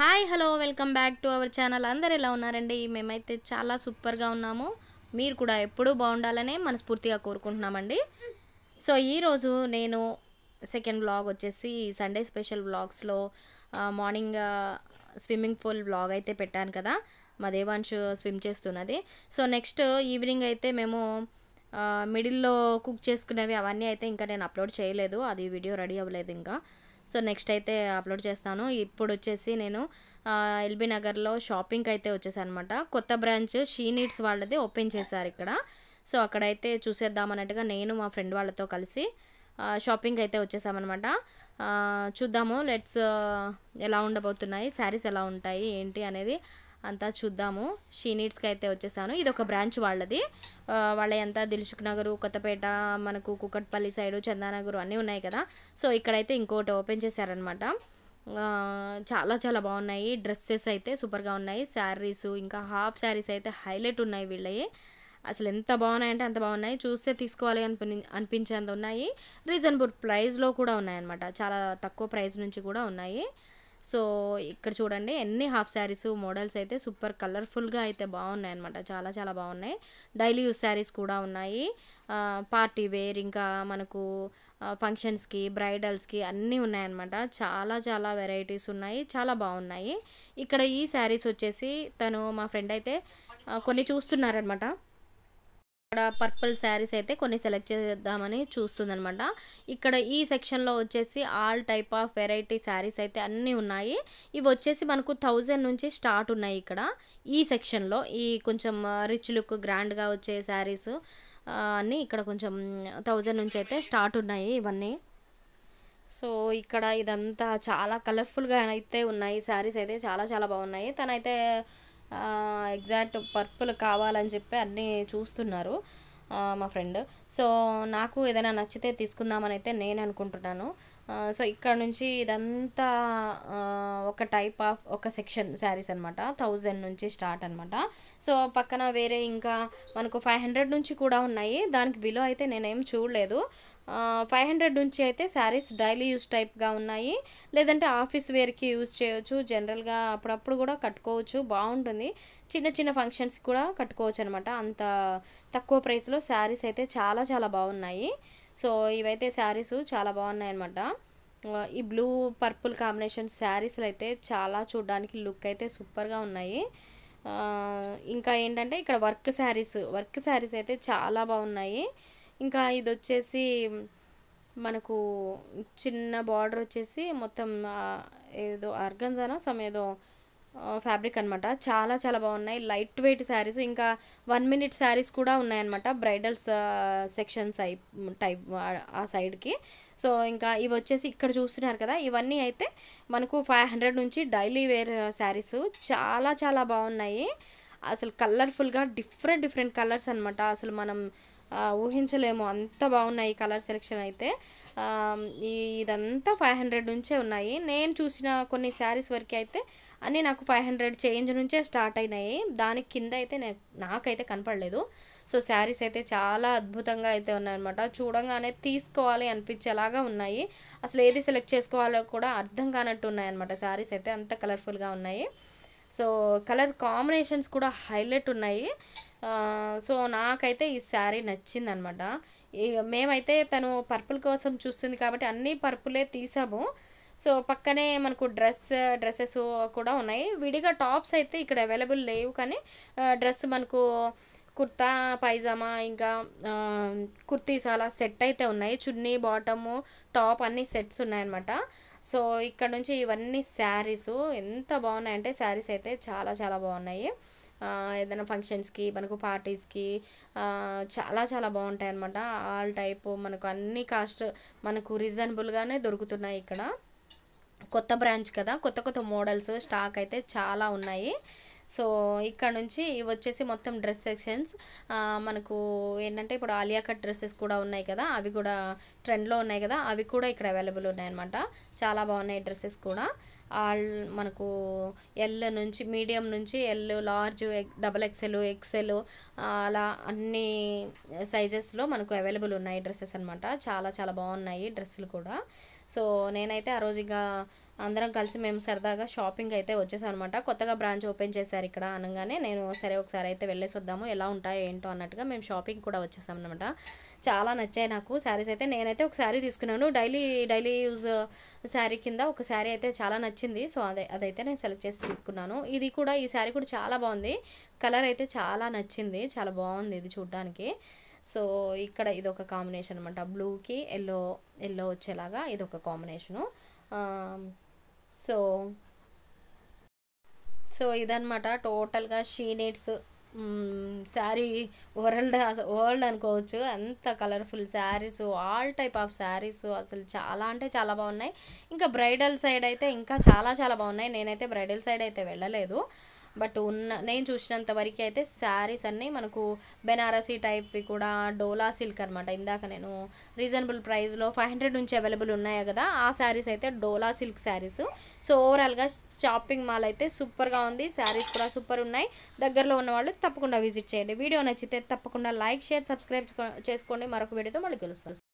Hi hello welcome back to our channel. అందరు ఎలా ఉన్నారండి? మేమైతే చాలా సూపర్గా ఉన్నాము. మీరు కూడా ఎప్పుడూ బాగుండాలనే మనస్ఫూర్తిగా కోరుకుంటున్నామండి. సో ఈరోజు నేను సెకండ్ వ్లాగ్ వచ్చేసి సండే స్పెషల్ వ్లాగ్స్లో మార్నింగ్ స్విమ్మింగ్ పూల్ వ్లాగ్ అయితే పెట్టాను కదా, మా దేవాంశ్ స్విమ్ చేస్తున్నది. సో నెక్స్ట్ ఈవినింగ్ అయితే మేము మిడిల్లో కుక్ చేసుకునేవి అవన్నీ అయితే ఇంకా నేను అప్లోడ్ చేయలేదు, అది వీడియో రెడీ అవ్వలేదు ఇంకా. సో నెక్స్ట్ అయితే అప్లోడ్ చేస్తాను. ఇప్పుడు వచ్చేసి నేను ఎల్బీ నగర్లో షాపింగ్కి అయితే వచ్చేసాను అనమాట. కొత్త బ్రాంచ్ షీ నీడ్స్ వాళ్ళది ఓపెన్ చేశారు ఇక్కడ. సో అక్కడైతే చూసేద్దామన్నట్టుగా నేను మా ఫ్రెండ్ వాళ్ళతో కలిసి షాపింగ్ అయితే వచ్చేసామన్నమాట. చూద్దాము లెట్స్ ఎలా ఉండబోతున్నాయి, శారీస్ ఎలా ఉంటాయి ఏంటి అనేది అంతా చూద్దాము. షీ నీడ్స్కి అయితే వచ్చేసాను. ఇది ఒక బ్రాంచ్ వాళ్ళది. వాళ్ళ అంతా దిల్సుఖ్ నగరు, కొత్తపేట, మనకు కుకట్పల్లి సైడు, చందానగరు అన్నీ ఉన్నాయి కదా. సో ఇక్కడైతే ఇంకోటి ఓపెన్ చేశారనమాట. చాలా చాలా బాగున్నాయి. డ్రెస్సెస్ అయితే సూపర్గా ఉన్నాయి. శారీస్ ఇంకా హాఫ్ శారీస్ అయితే హైలైట్ ఉన్నాయి వీళ్ళవి. అసలు ఎంత బాగున్నాయంటే అంత బాగున్నాయి. చూస్తే తీసుకోవాలి అనిపించేంత ఉన్నాయి. రీజనబుల్ ప్రైస్లో కూడా ఉన్నాయన్నమాట. చాలా తక్కువ ప్రైస్ నుంచి కూడా ఉన్నాయి. సో ఇక్కడ చూడండి ఎన్ని హాఫ్ శారీస్ మోడల్స్ అయితే సూపర్ కలర్ఫుల్గా అయితే బాగున్నాయి అనమాట. చాలా చాలా బాగున్నాయి. డైలీ యూస్ శారీస్ కూడా ఉన్నాయి. పార్టీ వేర్ ఇంకా మనకు ఫంక్షన్స్కి, బ్రైడల్స్కి అన్నీ ఉన్నాయన్నమాట. చాలా చాలా వెరైటీస్ ఉన్నాయి, చాలా బాగున్నాయి. ఇక్కడ ఈ శారీస్ వచ్చేసి తను మా ఫ్రెండ్ అయితే కొన్ని చూస్తున్నారనమాట. ఇక్కడ పర్పుల్ శారీస్ అయితే కొన్ని సెలెక్ట్ చేద్దామని చూస్తుందనమాట. ఇక్కడ ఈ సెక్షన్లో వచ్చేసి all type of variety saris అయితే అన్నీ ఉన్నాయి. ఇవి వచ్చేసి మనకు 1000 నుంచి స్టార్ట్ ఉన్నాయి ఇక్కడ ఈ సెక్షన్లో. ఈ కొంచెం రిచ్ లుక్ గ్రాండ్గా వచ్చే శారీస్ అన్నీ ఇక్కడ కొంచెం 1000 నుంచి అయితే స్టార్ట్ ఉన్నాయి ఇవన్నీ. సో ఇక్కడ ఇదంతా చాలా కలర్ఫుల్గా అయితే ఉన్నాయి. శారీస్ అయితే చాలా చాలా బాగున్నాయి. తనైతే ఎగ్జాక్ట్ పర్పుల్ కావాలని చెప్పి అన్నీ చూస్తున్నారు మా ఫ్రెండ్. సో నాకు ఏదైనా నచ్చితే తీసుకుందామని అయితే నేను అనుకుంటున్నాను. సో ఇక్కడ నుంచి ఇదంతా ఒక టైప్ ఆఫ్ ఒక సెక్షన్ శారీస్ అనమాట. 1000 నుంచి స్టార్ట్ అనమాట. సో పక్కన వేరే ఇంకా మనకు 500 నుంచి కూడా ఉన్నాయి. దానికి బిలో అయితే నేనేం చూడలేదు. 500 నుంచి అయితే శారీస్ డైలీ యూస్ టైప్గా ఉన్నాయి. లేదంటే ఆఫీస్ వేర్కి యూజ్ చేయవచ్చు. జనరల్గా అప్పుడప్పుడు కూడా కట్టుకోవచ్చు, బాగుంటుంది. చిన్న చిన్న ఫంక్షన్స్కి కూడా కట్టుకోవచ్చు అనమాట. అంత తక్కువ ప్రైస్లో శారీస్ అయితే చాలా చాలా బాగున్నాయి. సో ఇవైతే శారీస్ చాలా బాగున్నాయి అనమాట. ఈ బ్లూ పర్పుల్ కాంబినేషన్ శారీస్లు అయితే చాలా చూడడానికి లుక్ అయితే సూపర్గా ఉన్నాయి. ఇంకా ఏంటంటే ఇక్కడ వర్క్ శారీస్ అయితే చాలా బాగున్నాయి. ఇంకా ఇది వచ్చేసి మనకు చిన్న బార్డర్ వచ్చేసి మొత్తం ఏదో ఆర్గన్జానా ఏదో ఫ్యాబ్రిక్ అనమాట. చాలా చాలా బాగున్నాయి. లైట్ వెయిట్ శారీస్ ఇంకా 1 minute శారీస్ కూడా ఉన్నాయన్నమాట. బ్రైడల్స్ సెక్షన్స్ టైప్ ఆ సైడ్కి. సో ఇంకా ఇవి వచ్చేసి ఇక్కడ చూస్తున్నారు కదా, ఇవన్నీ అయితే మనకు 500 నుంచి డైలీ వేర్ శారీస్ చాలా చాలా బాగున్నాయి. అసలు కలర్ఫుల్గా డిఫరెంట్ కలర్స్ అనమాట. అసలు మనం ఊహించలేము అంత బాగున్నాయి కలర్ సెలెక్షన్ అయితే. ఇదంతా 500 నుంచే ఉన్నాయి. నేను చూసిన కొన్ని శారీస్ వరకు అయితే అన్నీ నాకు 500 చేంజ్ నుంచే స్టార్ట్ అయినాయి. దానికి కింద అయితే నాకైతే కనపడలేదు. సో శారీస్ అయితే చాలా అద్భుతంగా అయితే ఉన్నాయన్నమాట. చూడంగానే తీసుకోవాలి అనిపించేలాగా ఉన్నాయి. అసలు ఏది సెలెక్ట్ చేసుకోవాలో కూడా అర్థం కానట్టు ఉన్నాయన్నమాట. శారీస్ అయితే అంత కలర్ఫుల్గా ఉన్నాయి. సో కలర్ కాంబినేషన్స్ కూడా హైలైట్ ఉన్నాయి. సో నాకైతే ఈ శారీ నచ్చిందనమాట. మేమైతే తను పర్పుల్ కోసం చూస్తుంది కాబట్టి అన్నీ పర్పులే తీసాము. సో పక్కనే మనకు డ్రెస్సెస్ కూడా ఉన్నాయి. విడిగా టాప్స్ అయితే ఇక్కడ అవైలబుల్ లేవు, కానీ డ్రెస్ మనకు కుర్తా పైజామా ఇంకా కుర్తీస్ అలా సెట్ అయితే ఉన్నాయి. చున్నీ, బాటము, టాప్ అన్నీ సెట్స్ ఉన్నాయన్నమాట. సో ఇక్కడ నుంచి ఇవన్నీ శారీస్ ఎంత బాగున్నాయంటే శారీస్ అయితే చాలా చాలా బాగున్నాయి. ఏదైనా ఫంక్షన్స్కి, మనకు పార్టీస్కి చాలా చాలా బాగుంటాయి అన్నమాట. ఆల్ టైప్ మనకు అన్ని కాస్ట్ మనకు రీజనబుల్గానే దొరుకుతున్నాయి ఇక్కడ. కొత్త బ్రాంచ్ కదా, కొత్త మోడల్స్ స్టాక్ అయితే చాలా ఉన్నాయి. సో ఇక్కడ నుంచి ఇవి వచ్చేసి మొత్తం డ్రెస్ సెక్షన్స్. మనకు ఏంటంటే ఇప్పుడు ఆలియా కట్ డ్రెస్సెస్ కూడా ఉన్నాయి కదా, అవి కూడా ట్రెండ్లో ఉన్నాయి కదా, అవి కూడా ఇక్కడ అవైలబుల్ ఉన్నాయన్నమాట. చాలా బాగున్నాయి డ్రెస్సెస్ కూడా. మనకు ఎల్ నుంచి మీడియం నుంచి ఎల్, లార్జ్, XXL, XL అలా అన్ని సైజెస్లో మనకు అవైలబుల్ ఉన్నాయి డ్రెస్సెస్ అనమాట. చాలా చాలా బాగున్నాయి డ్రెస్సులు కూడా. సో నేనైతే ఆ రోజు ఇక అందరం కలిసి మేము సరదాగా షాపింగ్ అయితే వచ్చేసాం అనమాట. కొత్తగా బ్రాంచ్ ఓపెన్ చేశారు ఇక్కడ అనగానే నేను సరే ఒకసారి అయితే వెళ్ళేసి వద్దాము ఎలా ఉంటాయో ఏంటో అన్నట్టుగా మేము షాపింగ్ కూడా వచ్చేసాం అనమాట. చాలా నచ్చాయి నాకు శారీస్ అయితే. నేనైతే ఒక శారీ తీసుకున్నాను, డైలీ యూజ్ శారీ కింద ఒక శారీ అయితే చాలా నచ్చింది. సో అదైతే నేను సెలెక్ట్ చేసి తీసుకున్నాను. ఈ శారీ కూడా చాలా బాగుంది. కలర్ అయితే చాలా నచ్చింది, చాలా బాగుంది ఇది చూడడానికి. సో ఇక్కడ ఇదొక కాంబినేషన్ అనమాట, బ్లూకి ఎల్లో వచ్చేలాగా ఇదొక కాంబినేషను. సో సో ఇదనమాట టోటల్గా షీ నీడ్స్ శారీ వరల్డ్ అనుకోవచ్చు. అంత colourful saris, all type of saris అసలు చాలా అంటే చాలా బాగున్నాయి. ఇంకా బ్రైడల్ సైడ్ అయితే ఇంకా చాలా చాలా బాగున్నాయి. నేనైతే బ్రైడల్ సైడ్ అయితే వెళ్ళలేదు, బట్ నేను చూసినంత వరకు అయితే శారీస్ అన్నీ మనకు బెనారసీ టైప్వి కూడా, డోలా సిల్క్ అనమాట. ఇందాక నేను రీజనబుల్ ప్రైస్లో 500 నుంచి అవైలబుల్ ఉన్నాయి కదా, ఆ శారీస్ అయితే డోలా సిల్క్ శారీస్. సో ఓవరాల్గా షాపింగ్ మాల్ అయితే సూపర్గా ఉంది, శారీస్ కూడా సూపర్ ఉన్నాయి. దగ్గరలో ఉన్న వాళ్ళు తప్పకుండా విజిట్ చేయండి. వీడియో నచ్చితే తప్పకుండా లైక్, షేర్, సబ్స్క్రైబ్ చేసుకోండి. మరొక వీడియోతో మళ్ళీ కలుస్తాను.